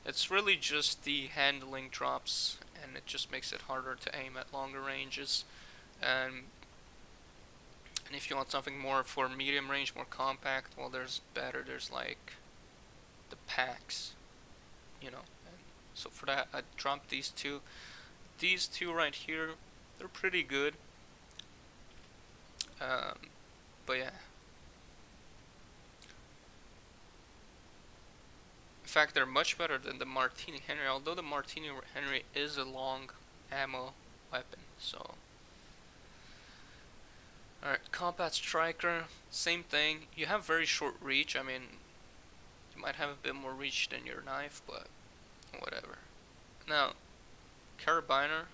it's really just the handling drops, and it just makes it harder to aim at longer ranges. And if you want something more for medium range, more compact, well, there's like the packs, you know. And so for that, I dropped these two. These two right here, they're pretty good. But yeah. In fact, they're much better than the Martini Henry. Although the Martini Henry is a long ammo weapon. So, alright, combat striker, same thing. You have very short reach. I mean, you might have a bit more reach than your knife, but whatever. Now, Carabiner.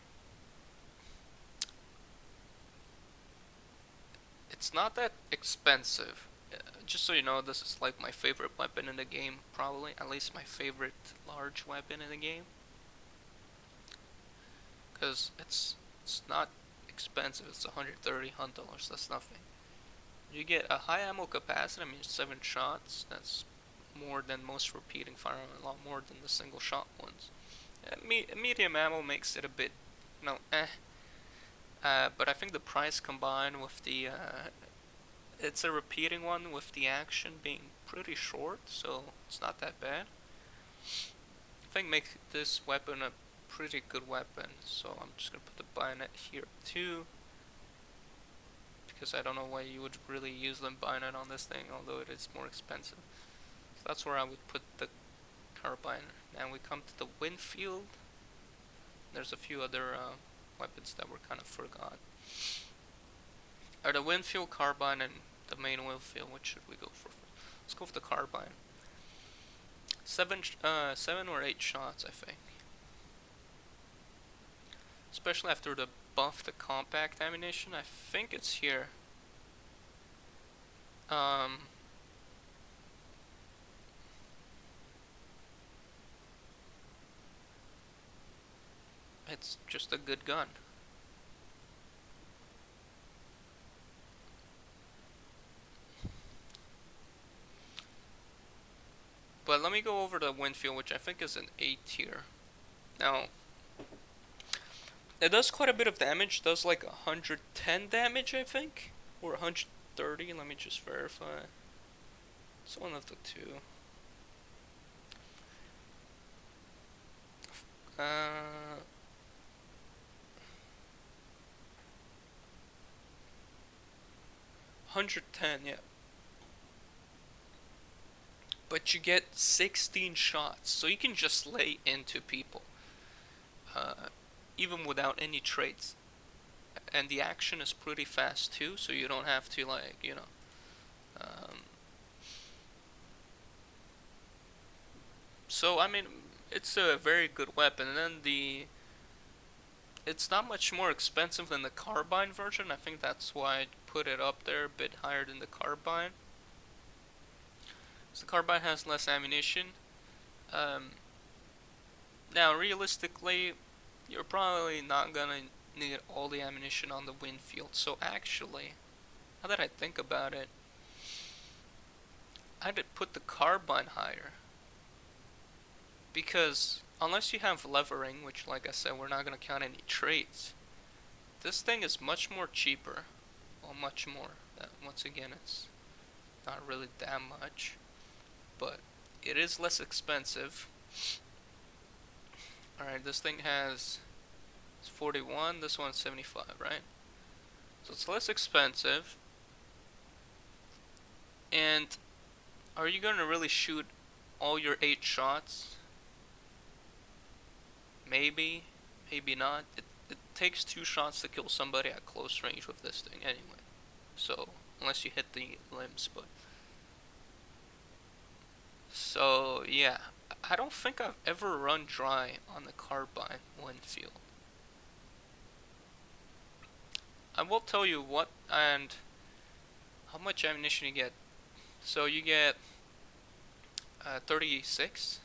It's not that expensive. Just so you know, this is like my favorite weapon in the game, probably. At least my favorite large weapon in the game. Because it's not expensive. It's $130, that's nothing. You get a high ammo capacity, I mean 7 shots. That's more than most repeating firearms, a lot more than the single shot ones. Medium ammo makes it a bit, but I think the price combined with the, it's a repeating one with the action being pretty short, so it's not that bad. I think makes this weapon a pretty good weapon, so I'm just gonna put the bayonet here too, because I don't know why you would really use the bayonet on this thing, although it is more expensive. So that's where I would put the Carbiner. Now we come to the Winfield. There's a few other weapons that were kind of forgot. Are the Winfield, Carbine, and the main Winfield? Which should we go for? Let's go for the Carbine. 7 or 8 shots, I think. Especially after the buff, the compact ammunition. I think it's here. It's just a good gun. But let me go over the Winfield, which I think is an A tier. Now, it does quite a bit of damage. It does like 110 damage, I think, or 130. Let me just verify. It's one of the two. 110, yeah. But you get 16 shots, so you can just lay into people, even without any traits. And the action is pretty fast too, so you don't have to, like, you know, so I mean, it's a very good weapon. And then it's not much more expensive than the Carbine version. I think that's why I put it up there a bit higher than the Carbine. So the Carbine has less ammunition. Now, realistically, you're probably not gonna need all the ammunition on the Winfield. So actually, now that I think about it, I'd put the Carbine higher. Because unless you have levering, which, like I said, we're not gonna count any traits, this thing is much more cheaper. Well, much more. Once again, it's not really that much, but it is less expensive. Alright, this thing has 41, this one's 75, right? So it's less expensive. And are you gonna really shoot all your 8 shots? Maybe, maybe not. It takes 2 shots to kill somebody at close range with this thing anyway. So, unless you hit the limbs, but... So, yeah. I don't think I've ever run dry on the Carbine Winfield. I will tell you what and how much ammunition you get. So you get 36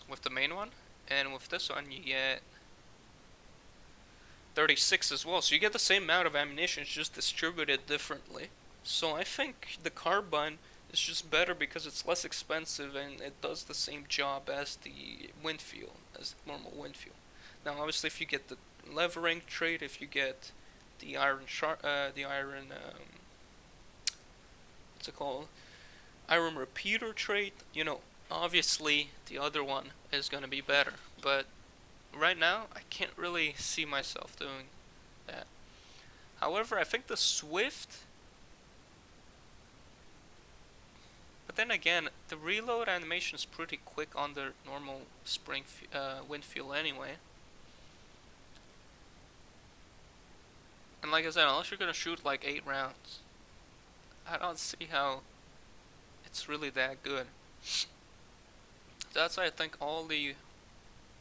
with the main one, and with this one you get 36 as well. So you get the same amount of ammunition, it's just distributed differently. So I think the Carbine is just better because it's less expensive and it does the same job as the Winfield, as the normal Winfield. Now obviously if you get the levering trait, if you get the what's it called? Iron repeater trait, you know, obviously the other one is gonna be better. But right now, I can't really see myself doing that. However, I think the Swift. But then again, the reload animation is pretty quick on the normal Winfield anyway. And like I said, unless you're gonna shoot like 8 rounds, I don't see how it's really that good. That's why I think all the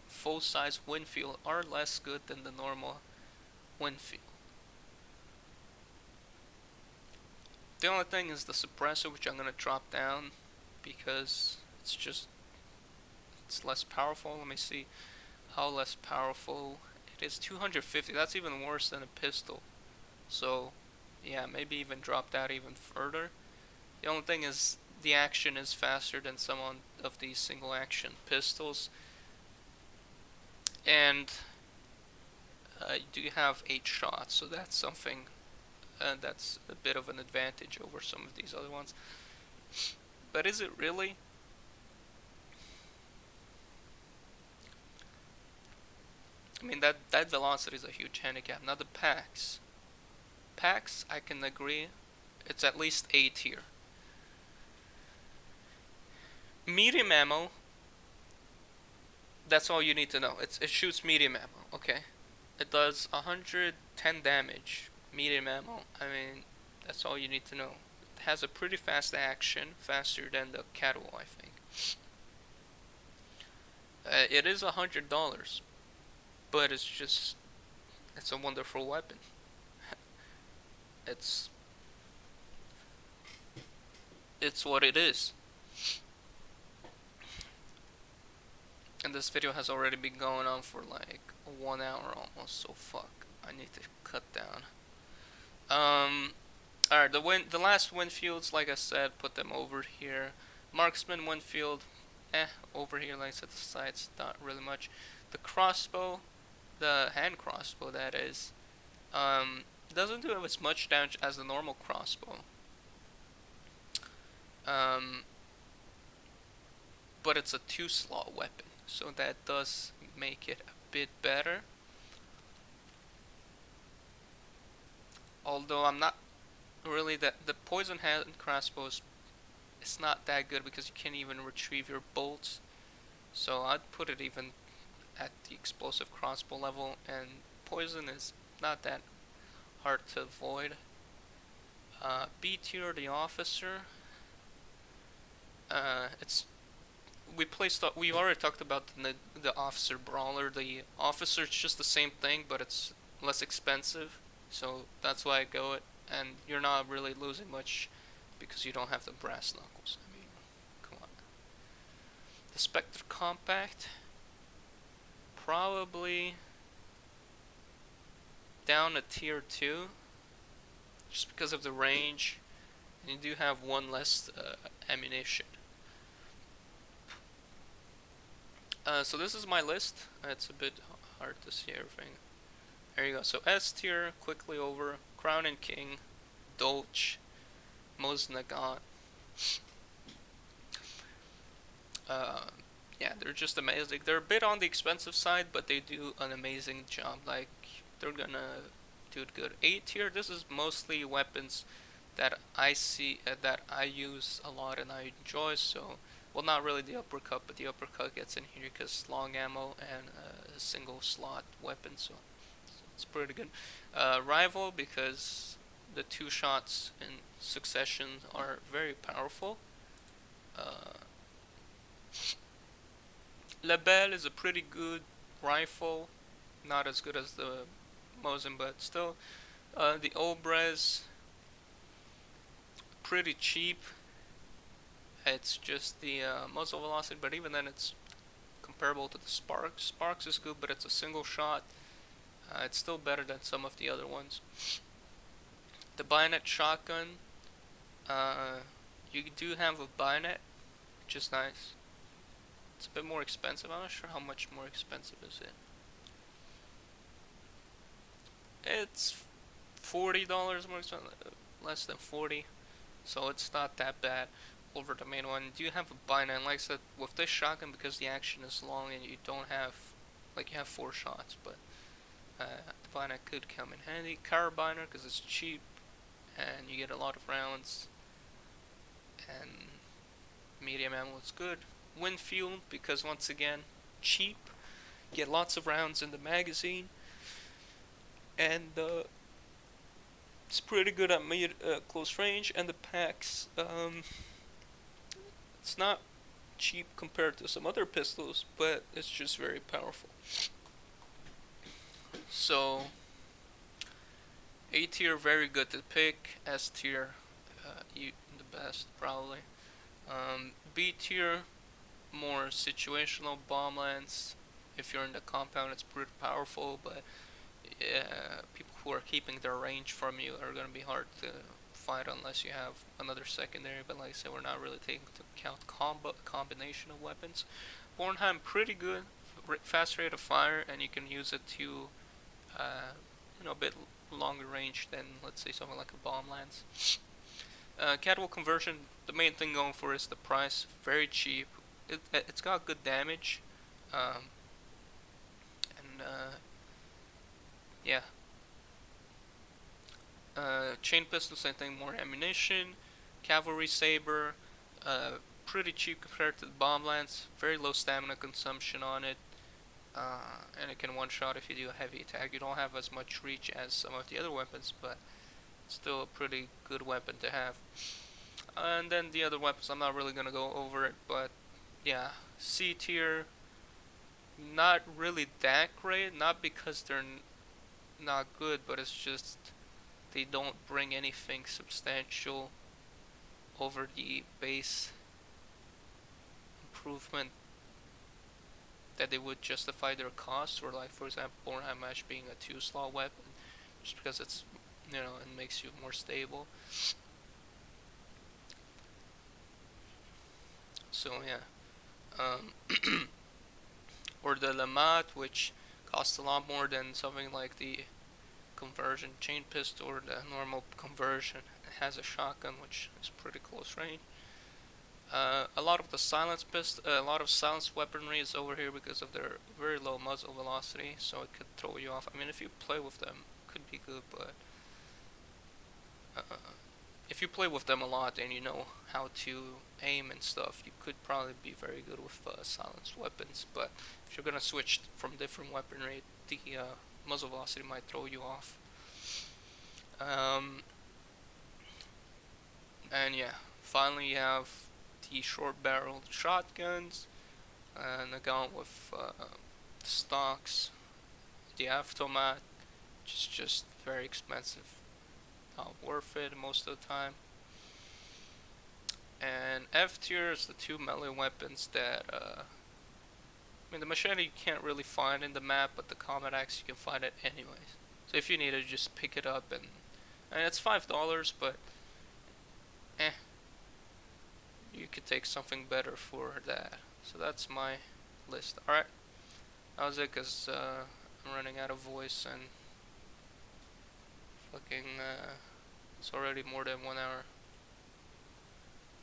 full-size Winfield are less good than the normal Winfield. The only thing is the suppressor, which I'm gonna drop down because it's less powerful. Let me see how less powerful it is. 250. That's even worse than a pistol. So, yeah, maybe even drop that even further. The only thing is the action is faster than some of these single action pistols, and you do have 8 shots, so that's something that's a bit of an advantage over some of these other ones. But is it really? I mean, that velocity is a huge handicap. Now the packs. Packs, I can agree, it's at least A tier. Medium ammo, that's all you need to know. It shoots medium ammo, okay? It does 110 damage, medium ammo. I mean, that's all you need to know. It has a pretty fast action, faster than the Catwall, I think. It is $100, but it's a wonderful weapon. It's what it is. And this video has already been going on for like 1 hour almost, so fuck. I need to cut down. Alright, the last Winfields, like I said, put them over here. Marksman Winfield, over here, like I said, the sights, not really much. The crossbow, the hand crossbow that is, doesn't do as much damage as the normal crossbow. But it's a 2-slot weapon, so that does make it a bit better. Although I'm not really the poison hand crossbows, it's not that good because you can't even retrieve your bolts. So I'd put it even at the explosive crossbow level, and poison is not that hard to avoid. B tier, the officer. We already talked about the officer brawler. The officer is just the same thing, but it's less expensive, so that's why I go it. And you're not really losing much because you don't have the brass knuckles. I mean, come on. The Spectre Compact, probably down a tier 2, just because of the range, and you do have 1 less ammunition. So this is my list. It's a bit hard to see everything. There you go. So S tier, quickly over. Crown and King, Dolch, Moznagon. Yeah, they're just amazing. They're a bit on the expensive side, but they do an amazing job. Like, they're gonna do it good. A tier, this is mostly weapons that I see, that I use a lot and I enjoy, so... Well, not really the Uppercut, but the Uppercut gets in here because long ammo and a single slot weapon, so it's pretty good. Rival, because the 2 shots in succession are very powerful. Lebel is a pretty good rifle, not as good as the Mosin, but still. The Obres, pretty cheap. It's just the muzzle velocity, but even then it's comparable to the Sparks. Sparks is good, but it's a single shot. It's still better than some of the other ones. The Bayonet Shotgun, you do have a bayonet, which is nice. It's a bit more expensive. I'm not sure how much more expensive is it. It's $40 more expensive, less than 40, so it's not that bad over the main one. You have a bayonet, and like I said, with this shotgun, because the action is long and you don't have, like, you have 4 shots, but the bayonet could come in handy. Carabiner, because it's cheap and you get a lot of rounds, and medium ammo is good. Winfield, because once again, cheap, you get lots of rounds in the magazine, and It's pretty good at close range, and the packs, it's not cheap compared to some other pistols, but it's just very powerful. So, A tier, very good to pick. S tier, the best probably. B tier, more situational bomb lance. If you're in the compound, it's pretty powerful, but people who are keeping their range from you are going to be hard to fight unless you have another secondary. But like I said, we're not really taking into account combination of weapons. Bornheim, pretty good, fast rate of fire, and you can use it to, a bit longer range than, let's say, something like a bomb lance. Catwall Convergent, the main thing going for is the price, very cheap. It's got good damage, and yeah. Chain pistol, same thing, more ammunition. Cavalry Saber, pretty cheap compared to the bomb lance. Very low stamina consumption on it, and it can one shot if you do a heavy attack. You don't have as much reach as some of the other weapons, but still a pretty good weapon to have. And then the other weapons, I'm not really gonna go over it, but yeah, C tier, not really that great. Not because they're not good, but it's just they don't bring anything substantial over the base improvement that they would justify their cost. Or like, for example, Bornheim Ash being a 2-slot weapon, just because it's, it makes you more stable. So yeah, or the Lamate, which costs a lot more than something like the Convergent chain pistol or the normal Convergent. It has a shotgun, which is pretty close range. A lot of silence weaponry is over here because of their very low muzzle velocity, so it could throw you off. I mean, if you play with them, it could be good, but if you play with them a lot and you know how to aim and stuff, you could probably be very good with silenced weapons. But if you're gonna switch from different weaponry, the muzzle velocity might throw you off. And yeah, finally you have the short-barreled shotguns, and a gun with stocks, the automat, which is just very expensive, not worth it most of the time. And F tier is the two melee weapons that, the machete you can't really find in the map, but the combat axe you can find it anyways. So if you need it, just pick it up, and it's $5, but you could take something better for that. So that's my list. Alright, that was it, because I'm running out of voice, and fucking, it's already more than 1 hour.